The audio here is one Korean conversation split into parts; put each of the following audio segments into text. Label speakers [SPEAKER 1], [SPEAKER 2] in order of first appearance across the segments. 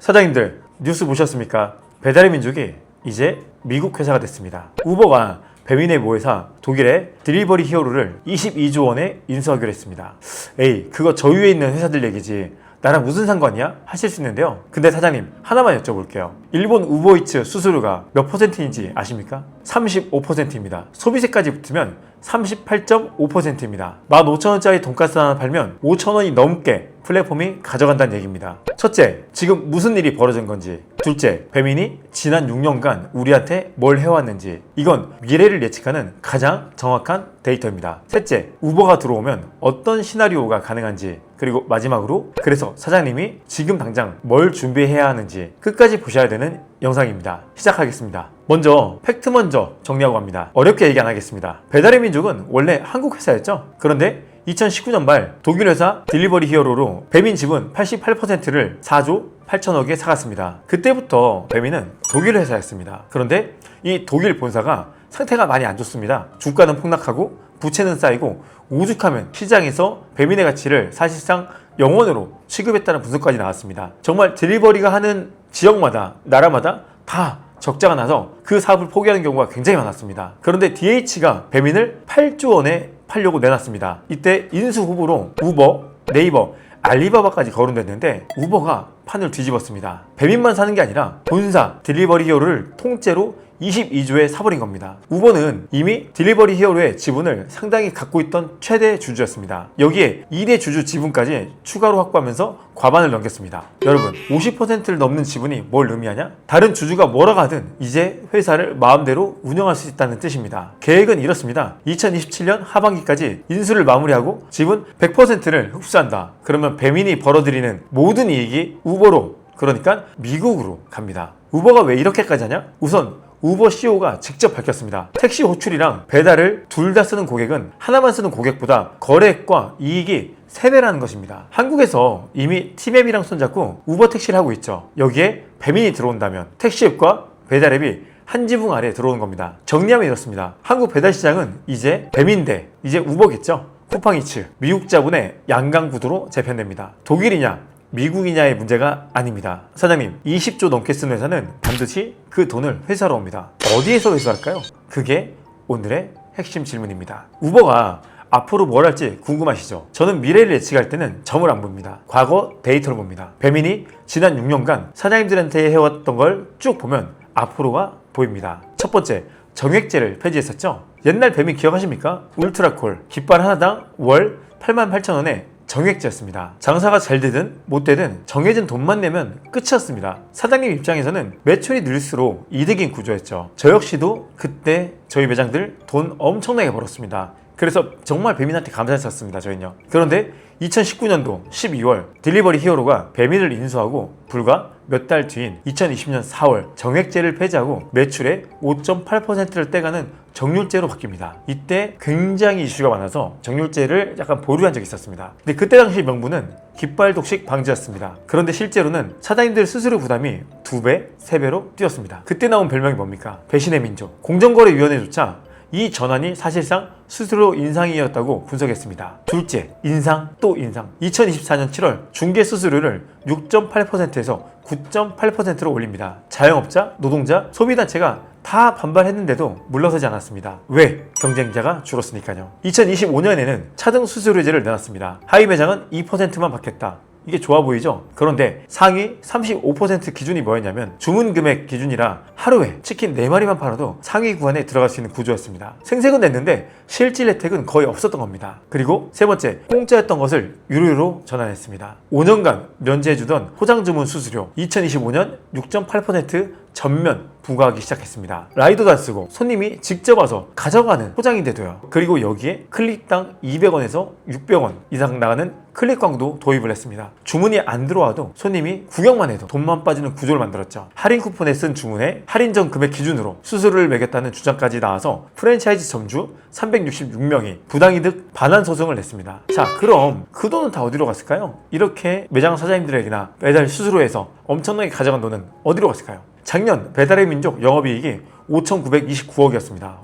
[SPEAKER 1] 사장님들 뉴스 보셨습니까? 배달의 민족이 이제 미국 회사가 됐습니다. 우버가 배민의 모회사 독일의 딜리버리 히어로를 22조 원에 인수하기로 했습니다. 에이, 그거 저 위에 있는 회사들 얘기지 나랑 무슨 상관이야? 하실 수 있는데요. 근데 사장님 하나만 여쭤볼게요. 일본 우버이츠 수수료가 몇 퍼센트인지 아십니까? 35%입니다. 소비세까지 붙으면 38.5%입니다. 15,000원짜리 돈가스 하나 팔면 5,000원이 넘게 플랫폼이 가져간다는 얘기입니다. 첫째, 지금 무슨 일이 벌어진 건지. 둘째, 배민이 지난 6년간 우리한테 뭘 해왔는지. 이건 미래를 예측하는 가장 정확한 데이터입니다. 셋째, 우버가 들어오면 어떤 시나리오가 가능한지. 그리고 마지막으로, 그래서 사장님이 지금 당장 뭘 준비해야 하는지 끝까지 보셔야 되는 영상입니다. 시작하겠습니다. 먼저 팩트 먼저 정리하고 갑니다. 어렵게 얘기 안 하겠습니다. 배달의 민족은 원래 한국 회사였죠. 그런데 2019년 말 독일 회사 딜리버리 히어로로 배민 지분 88%를 4조 8천억에 사갔습니다. 그때부터 배민은 독일 회사였습니다. 그런데 이 독일 본사가 상태가 많이 안 좋습니다. 주가는 폭락하고 부채는 쌓이고 오죽하면 시장에서 배민의 가치를 사실상 0원으로 취급했다는 분석까지 나왔습니다. 정말 딜리버리가 하는 지역마다 나라마다 다 적자가 나서 그 사업을 포기하는 경우가 굉장히 많았습니다. 그런데 DH가 배민을 8조 원에 팔려고 내놨습니다. 이때 인수 후보로 우버, 네이버, 알리바바까지 거론됐는데 우버가 판을 뒤집었습니다. 배민만 사는 게 아니라 본사 딜리버리 히어로를 통째로 22조에 사버린 겁니다. 우버는 이미 딜리버리 히어로의 지분을 상당히 갖고 있던 최대 주주였습니다. 여기에 2대 주주 지분까지 추가로 확보하면서 과반을 넘겼습니다. 여러분, 50%를 넘는 지분이 뭘 의미하냐? 다른 주주가 뭐라고 하든 이제 회사를 마음대로 운영할 수 있다는 뜻입니다. 계획은 이렇습니다. 2027년 하반기까지 인수를 마무리하고 지분 100%를 흡수한다. 그러면 배민이 벌어들이는 모든 이익이 우버로, 그러니까 미국으로 갑니다. 우버가 왜 이렇게까지 하냐? 우선 우버 CEO가 직접 밝혔습니다. 택시 호출이랑 배달을 둘 다 쓰는 고객은 하나만 쓰는 고객보다 거래액과 이익이 3배라는 것입니다. 한국에서 이미 티맵이랑 손잡고 우버 택시를 하고 있죠. 여기에 배민이 들어온다면 택시앱과 배달앱이 한 지붕 아래에 들어오는 겁니다. 정리하면 이렇습니다. 한국 배달 시장은 이제 배민 대 이제 우버겠죠. 쿠팡이츠, 미국 자본의 양강 구도로 재편됩니다. 독일이냐 미국이냐의 문제가 아닙니다. 사장님, 20조 넘게 쓰는 회사는 반드시 그 돈을 회사로 옵니다. 어디에서 회수할까요? 그게 오늘의 핵심 질문입니다. 우버가 앞으로 뭘 할지 궁금하시죠? 저는 미래를 예측할 때는 점을 안 봅니다. 과거 데이터를 봅니다. 배민이 지난 6년간 사장님들한테 해왔던 걸 쭉 보면 앞으로가 보입니다. 첫 번째, 정액제를 폐지했었죠? 옛날 배민 기억하십니까? 울트라콜, 깃발 하나당 월 88,000원에 정액제였습니다. 장사가 잘 되든 못 되든 정해진 돈만 내면 끝이었습니다. 사장님 입장에서는 매출이 늘수록 이득인 구조였죠. 저 역시도 그때 저희 매장들 돈 엄청나게 벌었습니다. 그래서 정말 배민한테 감사했었습니다. 저희는요. 그런데 2019년도 12월 딜리버리 히어로가 배민을 인수하고 불과 몇 달 뒤인 2020년 4월 정액제를 폐지하고 매출의 5.8%를 떼가는 정률제로 바뀝니다. 이때 굉장히 이슈가 많아서 정률제를 약간 보류한 적이 있었습니다. 근데 그때 당시 명분은 깃발 독식 방지였습니다. 그런데 실제로는 사장님들 수수료 부담이 2배, 3배로 뛰었습니다. 그때 나온 별명이 뭡니까? 배신의 민족. 공정거래위원회조차 이 전환이 사실상 수수료 인상이었다고 분석했습니다. 둘째, 인상 또 인상. 2024년 7월 중개 수수료를 6.8%에서 9.8%로 올립니다. 자영업자, 노동자, 소비단체가 다 반발했는데도 물러서지 않았습니다. 왜? 경쟁자가 줄었으니까요. 2025년에는 차등 수수료제를 내놨습니다. 하위 매장은 2%만 받겠다. 이게 좋아 보이죠? 그런데 상위 35% 기준이 뭐였냐면 주문 금액 기준이라 하루에 치킨 4마리만 팔아도 상위 구간에 들어갈 수 있는 구조였습니다. 생색은 냈는데 실질 혜택은 거의 없었던 겁니다. 그리고 세 번째, 공짜였던 것을 유료로 전환했습니다. 5년간 면제해주던 포장 주문 수수료 2025년 6.8% 전면 부과하기 시작했습니다. 라이더도 안 쓰고 손님이 직접 와서 가져가는 포장인데도요. 그리고 여기에 클릭당 200원에서 600원 이상 나가는 클릭 광고도 도입을 했습니다. 주문이 안 들어와도 손님이 구경만 해도 돈만 빠지는 구조를 만들었죠. 할인 쿠폰에 쓴 주문에 할인 전 금액 기준으로 수수료를 매겼다는 주장까지 나와서 프랜차이즈 점주 366명이 부당이득 반환 소송을 냈습니다. 자, 그럼 그 돈은 다 어디로 갔을까요? 이렇게 매장 사장님들에게나 매달 수수료에서 엄청나게 가져간 돈은 어디로 갔을까요? 작년 배달의 민족 영업이익이 5,929억이었습니다. 와,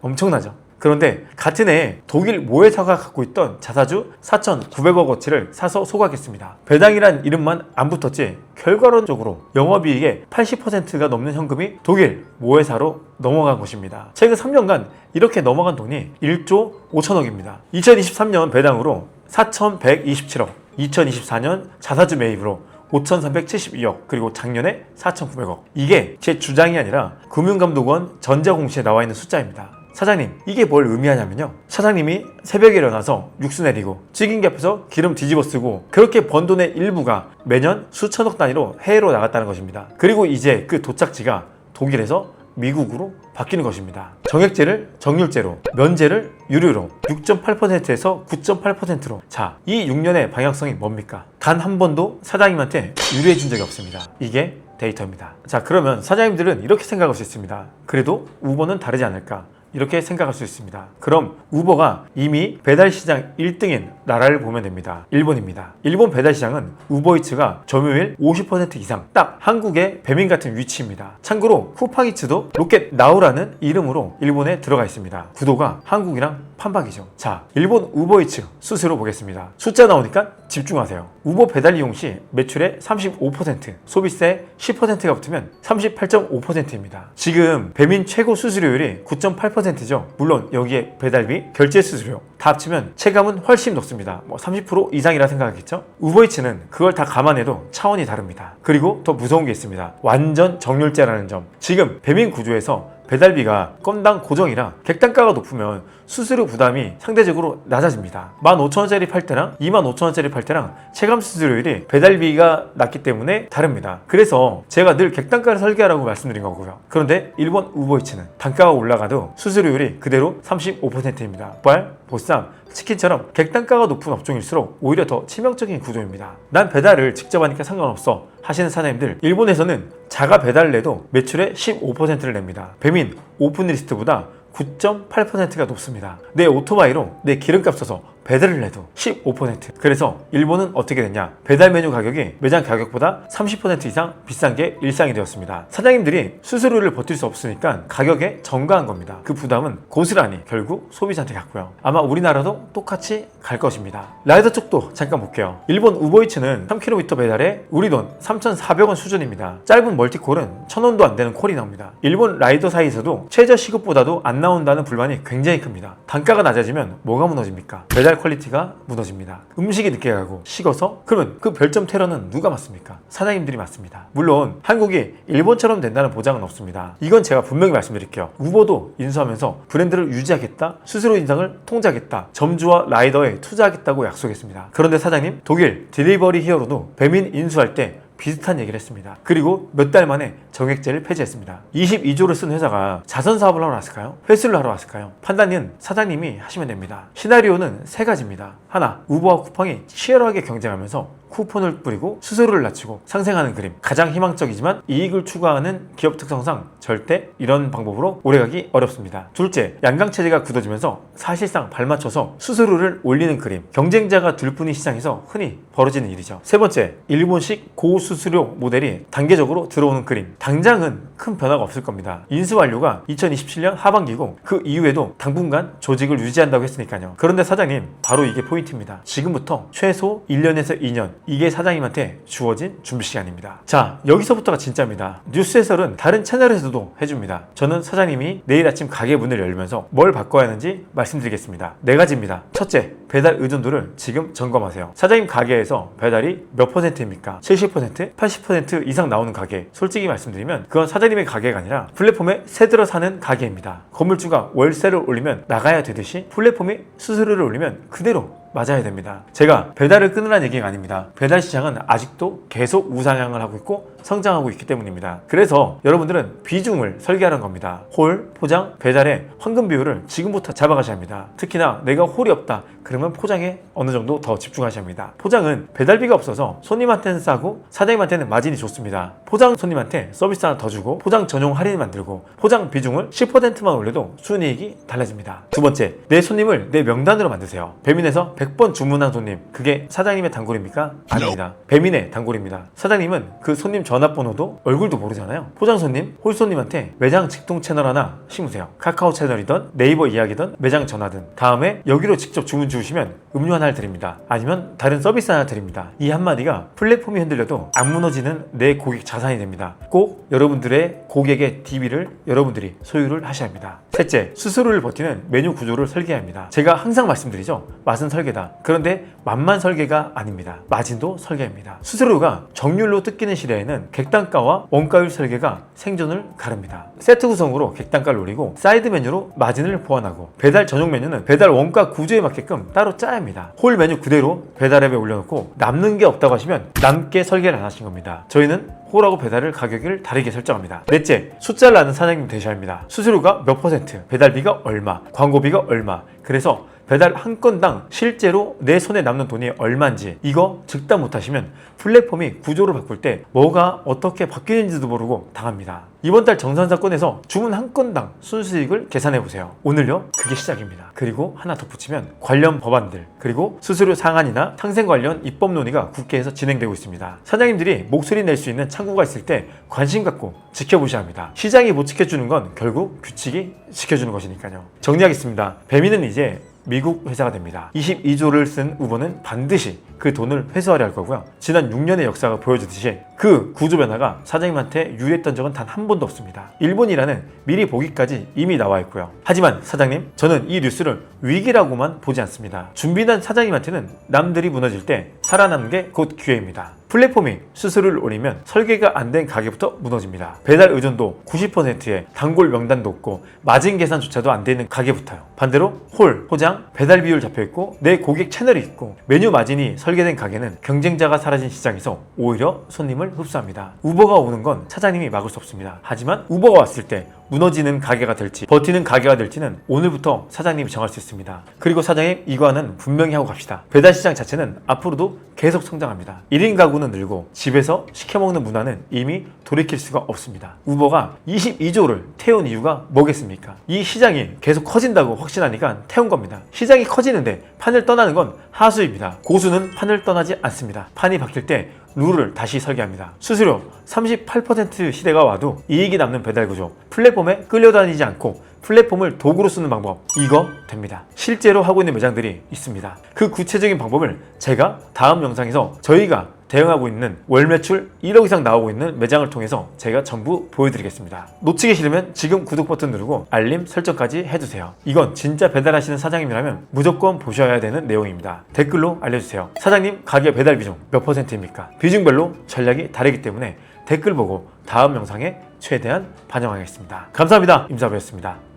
[SPEAKER 1] 엄청나죠? 그런데 같은 해 독일 모회사가 갖고 있던 자사주 4,900억 어치를 사서 소각했습니다. 배당이란 이름만 안 붙었지 결과론적으로 영업이익의 80%가 넘는 현금이 독일 모회사로 넘어간 것입니다. 최근 3년간 이렇게 넘어간 돈이 1조 5천억입니다. 2023년 배당으로 4,127억, 2024년 자사주 매입으로 5,372억, 그리고 작년에 4,900억. 이게 제 주장이 아니라 금융감독원 전자공시에 나와 있는 숫자입니다. 사장님, 이게 뭘 의미하냐면요, 사장님이 새벽에 일어나서 육수 내리고 찌개기 앞에서 기름 뒤집어 쓰고 그렇게 번 돈의 일부가 매년 수천억 단위로 해외로 나갔다는 것입니다. 그리고 이제 그 도착지가 독일에서 미국으로 바뀌는 것입니다. 정액제를 정률제로, 면제를 유료로, 6.8%에서 9.8%로. 자, 이 6년의 방향성이 뭡니까? 단 한 번도 사장님한테 유리해 준 적이 없습니다. 이게 데이터입니다. 자, 그러면 사장님들은 이렇게 생각할 수 있습니다. 그래도 우버는 다르지 않을까? 이렇게 생각할 수 있습니다. 그럼 우버가 이미 배달시장 1등인 나라를 보면 됩니다. 일본입니다. 일본 배달시장은 우버이츠가 점유율 50% 이상, 딱 한국의 배민 같은 위치입니다. 참고로 쿠팡이츠도 로켓 나우라는 이름으로 일본에 들어가 있습니다. 구도가 한국이랑 판박이죠. 자, 일본 우버이츠 수수료 보겠습니다. 숫자 나오니까 집중하세요. 우버 배달 이용 시 매출의 35%, 소비세 10%가 붙으면 38.5%입니다. 지금 배민 최고 수수료율이 9.8%죠. 물론 여기에 배달비, 결제 수수료 다 합치면 체감은 훨씬 높습니다. 30% 이상이라 생각하겠죠? 우버이츠는 그걸 다 감안해도 차원이 다릅니다. 그리고 더 무서운 게 있습니다. 완전 정률제라는 점. 지금 배민 구조에서 배달비가 건당 고정이라 객단가가 높으면 수수료 부담이 상대적으로 낮아집니다. 15,000원짜리 팔 때랑 25,000원짜리 팔 때랑 체감 수수료율이 배달비가 낮기 때문에 다릅니다. 그래서 제가 늘 객단가를 설계하라고 말씀드린 거고요. 그런데 일본 우버이츠는 단가가 올라가도 수수료율이 그대로 35%입니다. 족발, 보쌈, 치킨처럼 객단가가 높은 업종일수록 오히려 더 치명적인 구조입니다. 난 배달을 직접 하니까 상관없어 하시는 사장님들, 일본에서는 자가 배달을 내도 매출의 15%를 냅니다. 배민 오픈 리스트보다 9.8%가 높습니다. 내 오토바이로 내 기름값 써서 배달을 해도 15%. 그래서 일본은 어떻게 됐냐? 배달 메뉴 가격이 매장 가격보다 30% 이상 비싼 게 일상이 되었습니다. 사장님들이 수수료를 버틸 수 없으니까 가격에 전가한 겁니다. 그 부담은 고스란히 결국 소비자한테 갔고요. 아마 우리나라도 똑같이 갈 것입니다. 라이더 쪽도 잠깐 볼게요. 일본 우버이츠는 3km 배달에 우리 돈 3,400원 수준입니다. 짧은 멀티콜은 1,000원도 안 되는 콜이 나옵니다. 일본 라이더 사이에서도 최저 시급보다도 안 나온다는 불만이 굉장히 큽니다. 단가가 낮아지면 뭐가 무너집니까? 배달 퀄리티가 무너집니다. 음식이 늦게 가고 식어서? 그러면 그 별점 테러는 누가 맡습니까? 사장님들이 맡습니다. 물론 한국이 일본처럼 된다는 보장은 없습니다. 이건 제가 분명히 말씀드릴게요. 우버도 인수하면서 브랜드를 유지하겠다, 수수료 인상을 통제하겠다, 점주와 라이더에 투자하겠다고 약속했습니다. 그런데 사장님, 독일 딜리버리 히어로도 배민 인수할 때 비슷한 얘기를 했습니다. 그리고 몇 달 만에 정액제를 폐지했습니다. 22조를 쓴 회사가 자선 사업을 하러 왔을까요? 회수를 하러 왔을까요? 판단은 사장님이 하시면 됩니다. 시나리오는 세 가지입니다. 하나, 우버와 쿠팡이 치열하게 경쟁하면서 쿠폰을 뿌리고 수수료를 낮추고 상생하는 그림. 가장 희망적이지만 이익을 추구하는 기업 특성상 절대 이런 방법으로 오래가기 어렵습니다. 둘째, 양강체제가 굳어지면서 사실상 발맞춰서 수수료를 올리는 그림. 경쟁자가 둘뿐인 시장에서 흔히 벌어지는 일이죠. 세 번째, 일본식 고수수료 모델이 단계적으로 들어오는 그림. 당장은 큰 변화가 없을 겁니다. 인수 완료가 2027년 하반기고 그 이후에도 당분간 조직을 유지한다고 했으니까요. 그런데 사장님, 바로 이게 포인트입니다. 지금부터 최소 1년에서 2년, 이게 사장님한테 주어진 준비 시간입니다. 자, 여기서부터가 진짜입니다. 뉴스 해설은 다른 채널에서도 해줍니다. 저는 사장님이 내일 아침 가게 문을 열면서 뭘 바꿔야 하는지 말씀드리겠습니다. 네 가지입니다. 첫째, 배달 의존도를 지금 점검하세요. 사장님 가게에서 배달이 몇 %입니까? 70%? 80% 이상 나오는 가게. 솔직히 말씀드리면 그건 사장님의 가게가 아니라 플랫폼에 새들어 사는 가게입니다. 건물주가 월세를 올리면 나가야 되듯이 플랫폼이 수수료를 올리면 그대로 맞아야 됩니다. 제가 배달을 끊으라는 얘기가 아닙니다. 배달 시장은 아직도 계속 우상향을 하고 있고 성장하고 있기 때문입니다. 그래서 여러분들은 비중을 설계하는 겁니다. 홀, 포장, 배달의 황금 비율을 지금부터 잡아가셔야 합니다. 특히나 내가 홀이 없다, 그러면 포장에 어느 정도 더 집중하셔야 합니다. 포장은 배달비가 없어서 손님한테는 싸고 사장님한테는 마진이 좋습니다. 포장 손님한테 서비스 하나 더 주고 포장 전용 할인 만들고 포장 비중을 10%만 올려도 순이익이 달라집니다. 두 번째, 내 손님을 내 명단으로 만드세요. 배민에서 100번 주문한 손님, 그게 사장님의 단골입니까? 아닙니다. 배민의 단골입니다. 사장님은 그 손님 전화번호도 얼굴도 모르잖아요. 포장 손님, 홀 손님한테 매장 직통 채널 하나 심으세요. 카카오 채널이든 네이버 이야기든 매장 전화든. 다음에 여기로 직접 주문 주시면 음료 하나를 드립니다. 아니면 다른 서비스 하나 드립니다. 이 한마디가 플랫폼이 흔들려도 안 무너지는 내 고객 자산이 됩니다. 꼭 여러분들의 고객의 DB를 여러분들이 소유를 하셔야 합니다. 셋째, 수수료를 버티는 메뉴 구조를 설계해야 합니다. 제가 항상 말씀드리죠. 맛은 설계다. 그런데 맛만 설계가 아닙니다. 마진도 설계입니다. 수수료가 정률로 뜯기는 시대에는 객단가와 원가율 설계가 생존을 가릅니다. 세트 구성으로 객단가를 노리고 사이드 메뉴로 마진을 보완하고 배달 전용 메뉴는 배달 원가 구조에 맞게끔 따로 짜야 합니다. 홀 메뉴 그대로 배달 앱에 올려놓고 남는 게 없다고 하시면 남게 설계를 안 하신 겁니다. 저희는 홀하고 배달을 가격을 다르게 설정합니다. 넷째, 숫자를 아는 사장님 되셔야 합니다. 수수료가 몇 퍼센트, 배달비가 얼마, 광고비가 얼마. 그래서 배달 한 건당 실제로 내 손에 남는 돈이 얼마인지 이거 즉답 못하시면 플랫폼이 구조를 바꿀 때 뭐가 어떻게 바뀌는지도 모르고 당합니다. 이번 달 정산사건에서 주문 한 건당 순수익을 계산해보세요. 오늘요? 그게 시작입니다. 그리고 하나 덧붙이면 관련 법안들 그리고 수수료 상한이나 상생 관련 입법 논의가 국회에서 진행되고 있습니다. 사장님들이 목소리 낼 수 있는 창구가 있을 때 관심 갖고 지켜보셔야 합니다. 시장이 못 지켜주는 건 결국 규칙이 지켜주는 것이니까요. 정리하겠습니다. 배민은 이제 미국 회사가 됩니다. 22조를 쓴 우버는 반드시 그 돈을 회수하려 할 거고요. 지난 6년의 역사가 보여주듯이 그 구조 변화가 사장님한테 유리했던 적은 단 한 번도 없습니다. 일본이라는 미리 보기까지 이미 나와 있고요. 하지만 사장님, 저는 이 뉴스를 위기라고만 보지 않습니다. 준비된 사장님한테는 남들이 무너질 때 살아남는 게 곧 기회입니다. 플랫폼이 수수료를 올리면 설계가 안 된 가게부터 무너집니다. 배달 의존도 90%에 단골 명단도 없고 마진 계산조차도 안 되는 가게부터요. 반대로 홀, 포장, 배달 비율 잡혀있고 내 고객 채널이 있고 메뉴 마진이 설계된 가게는 경쟁자가 사라진 시장에서 오히려 손님을 흡수합니다. 우버가 오는 건 사장님이 막을 수 없습니다. 하지만 우버가 왔을 때 무너지는 가게가 될지 버티는 가게가 될지는 오늘부터 사장님이 정할 수 있습니다. 그리고 사장님, 이거는 분명히 하고 갑시다. 배달 시장 자체는 앞으로도 계속 성장합니다. 1인 가구는 늘고 집에서 시켜먹는 문화는 이미 돌이킬 수가 없습니다. 우버가 22조를 태운 이유가 뭐겠습니까? 이 시장이 계속 커진다고 확신하니까 태운 겁니다. 시장이 커지는데 판을 떠나는 건 하수입니다. 고수는 판을 떠나지 않습니다. 판이 바뀔 때 룰을 다시 설계합니다. 수수료 38% 시대가 와도 이익이 남는 배달 구조, 플랫폼에 끌려다니지 않고 플랫폼을 도구로 쓰는 방법, 이거 됩니다. 실제로 하고 있는 매장들이 있습니다. 그 구체적인 방법을 제가 다음 영상에서 저희가 대응하고 있는 월 매출 1억 이상 나오고 있는 매장을 통해서 제가 전부 보여드리겠습니다. 놓치기 싫으면 지금 구독 버튼 누르고 알림 설정까지 해주세요. 이건 진짜 배달하시는 사장님이라면 무조건 보셔야 되는 내용입니다. 댓글로 알려주세요. 사장님, 가게 배달 비중 몇 %입니까? 비중별로 전략이 다르기 때문에 댓글 보고 다음 영상에 최대한 반영하겠습니다. 감사합니다. 임사부였습니다.